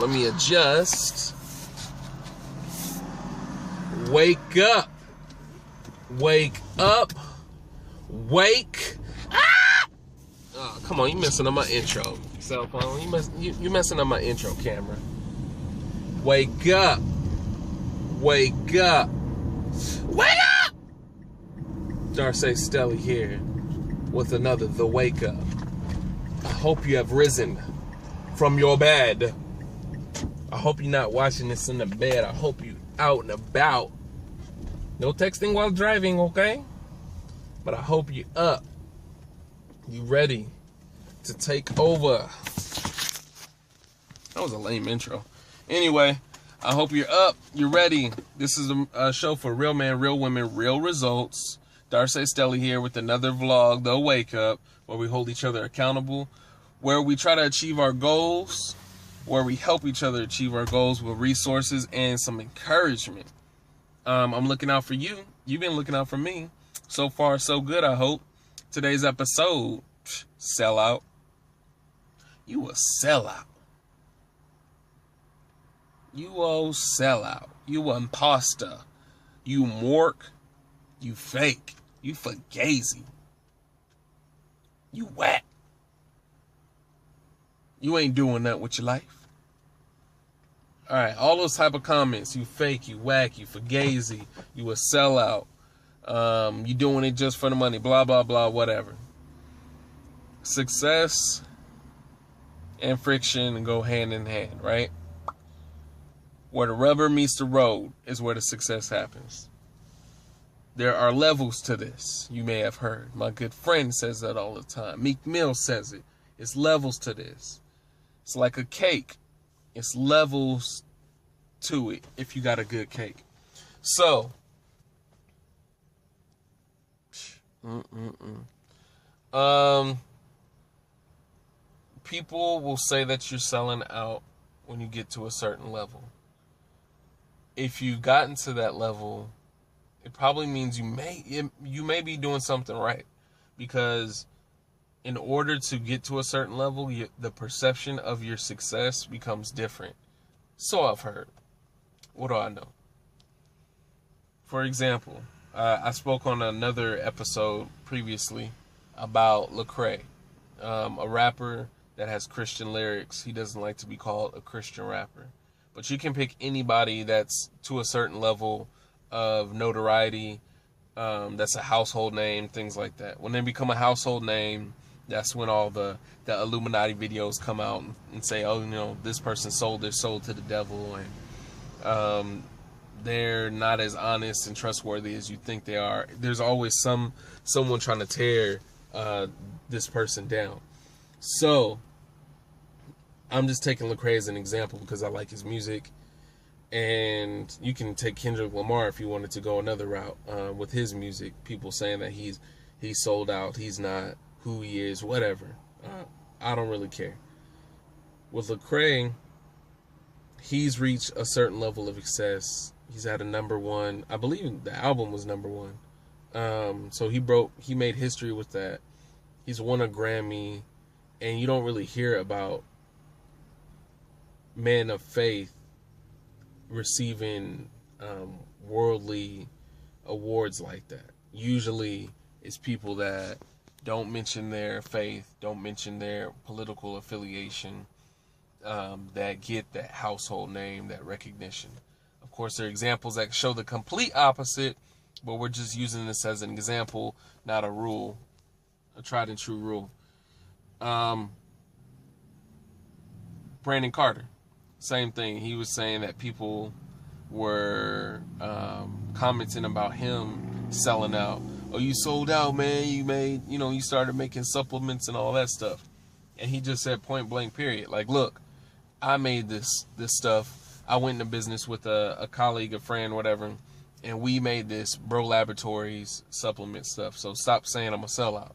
Let me adjust. Wake up. Wake up. Wake. Ah! Oh, come on, you messing up my intro. Cell phone, you messing up my intro camera. Wake up. Wake up. Wake up! Darcé Stelly here with another The Wake Up. I hope you have risen from your bed. I hope you're not watching this in the bed. I hope you out and about. No texting while driving, okay? But I hope you up. You ready to take over. That was a lame intro. Anyway, I hope you're up. You're ready. This is a show for real men, real women, real results. Darcé Stelly here with another vlog, The Wake Up, where we hold each other accountable, where we try to achieve our goals, where we help each other achieve our goals with resources and some encouragement. I'm looking out for you. You've been looking out for me. So far, so good, I hope. Today's episode, sellout. You a sellout. You old sellout. You imposter. You mork. You fake. You fugazi. You whack. You ain't doing nothing with your life. Alright, all those type of comments. You fake, you whack, you fugazi, you a sellout. You doing it just for the money, blah, blah, blah, whatever. Success and friction go hand in hand, right? Where the rubber meets the road is where the success happens. There are levels to this, you may have heard. My good friend says that all the time. Meek Mill says it. It's levels to this. It's like a cake. It's levels to it if you got a good cake. So, people will say that you're selling out when you get to a certain level. If you've gotten to that level, it probably means you may be doing something right, because in order to get to a certain level, the perception of your success becomes different. So I've heard. What do I know? For example, I spoke on another episode previously about Lecrae, a rapper that has Christian lyrics. He doesn't like to be called a Christian rapper. But you can pick anybody that's to a certain level of notoriety, that's a household name, things like that. When they become a household name, that's when all the Illuminati videos come out and say, oh, you know, this person sold their soul to the devil, and they're not as honest and trustworthy as you think they are. There's always someone trying to tear this person down. So I'm just taking Lecrae as an example because I like his music. And you can take Kendrick Lamar if you wanted to go another route with his music. People saying that he's sold out, he's not who he is, whatever. I don't really care. With Lecrae, he's reached a certain level of success. He's had a #1. I believe the album was #1. So he made history with that. He's won a Grammy, and you don't really hear about men of faith receiving worldly awards like that. Usually it's people that don't mention their faith, don't mention their political affiliation, that get that household name, that recognition. Of course, there are examples that show the complete opposite, but we're just using this as an example, not a rule, a tried and true rule. Brandon Carter, same thing. He was saying that people were commenting about him selling out. Oh, you sold out, man. You started making supplements and all that stuff. And he just said point blank period. Like, look, I made this stuff. I went into business with a colleague, a friend, whatever, and we made this Bro Laboratories supplement stuff. So stop saying I'm a sellout.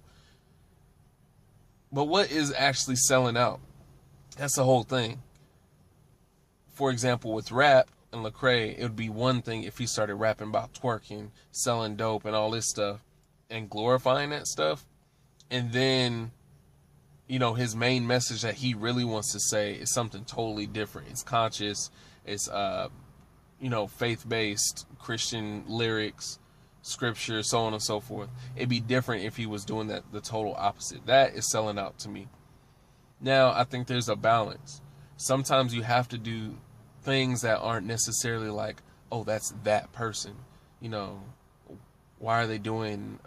But what is actually selling out? That's the whole thing. For example, with rap and Lecrae, it would be one thing if he started rapping about twerking, selling dope, and all this stuff, and glorifying that stuff. And then, his main message that he really wants to say is something totally different. It's conscious. It's faith-based Christian lyrics, scripture, so on and so forth. It'd be different if he was doing the total opposite. That is selling out to me. Now, I think there's a balance. Sometimes you have to do things that aren't necessarily like, oh, that's that person. Why are they doing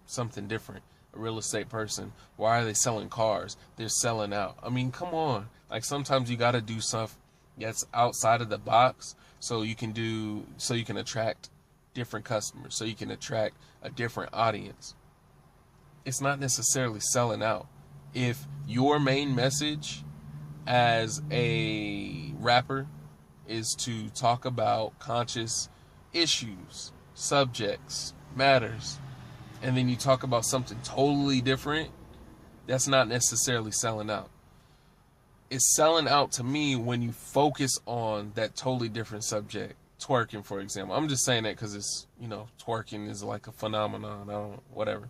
something different? A real estate person. Why are they selling cars? They're selling out. I mean, come on. Like, sometimes you got to do stuff that's outside of the box so you can attract different customers, so you can attract a different audience. It's not necessarily selling out. If your main message as a rapper is to talk about conscious issues, subjects, matters, and then you talk about something totally different, that's not necessarily selling out. It's selling out to me when you focus on that totally different subject. Twerking, for example. I'm just saying that because it's, twerking is like a phenomenon, whatever.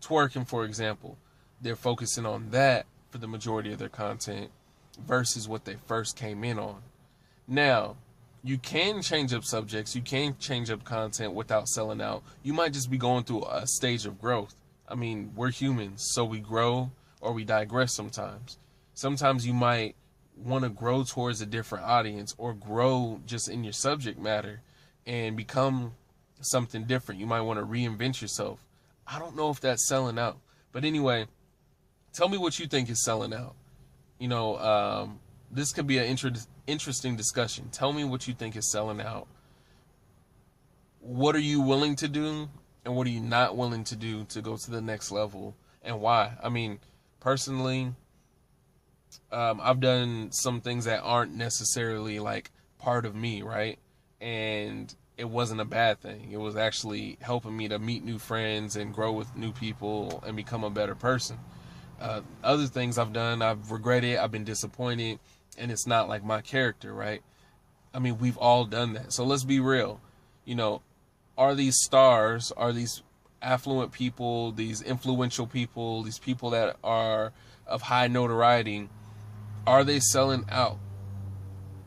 Twerking, for example, they're focusing on that for the majority of their content versus what they first came in on. Now, you can change up subjects, you can change up content without selling out. You might just be going through a stage of growth. I mean, we're humans, so we grow or we digress sometimes. Sometimes you might want to grow towards a different audience or grow just in your subject matter and become something different. You might want to reinvent yourself. I don't know if that's selling out. But anyway, tell me what you think is selling out. This could be an interesting discussion. Tell me what you think is selling out. What are you willing to do and what are you not willing to do to go to the next level, and why? I mean, personally, I've done some things that aren't necessarily like part of me, right? And it wasn't a bad thing. It was actually helping me to meet new friends and grow with new people and become a better person. Other things I've done, I've regretted, I've been disappointed, and it's not like my character, right? I mean, we've all done that. So let's be real. Are these stars, are these affluent people, these influential people, these people that are of high notoriety, are they selling out?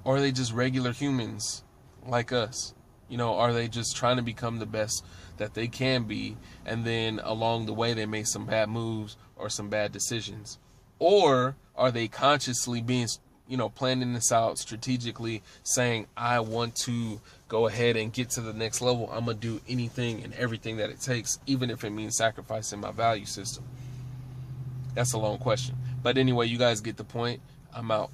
Or are they just regular humans like us? Are they just trying to become the best that they can be, and then along the way they make some bad moves or some bad decisions? Or are they consciously being, planning this out strategically, saying, I want to go ahead and get to the next level. I'm going to do anything and everything that it takes, even if it means sacrificing my value system? That's a long question. But anyway, you guys get the point. I'm out.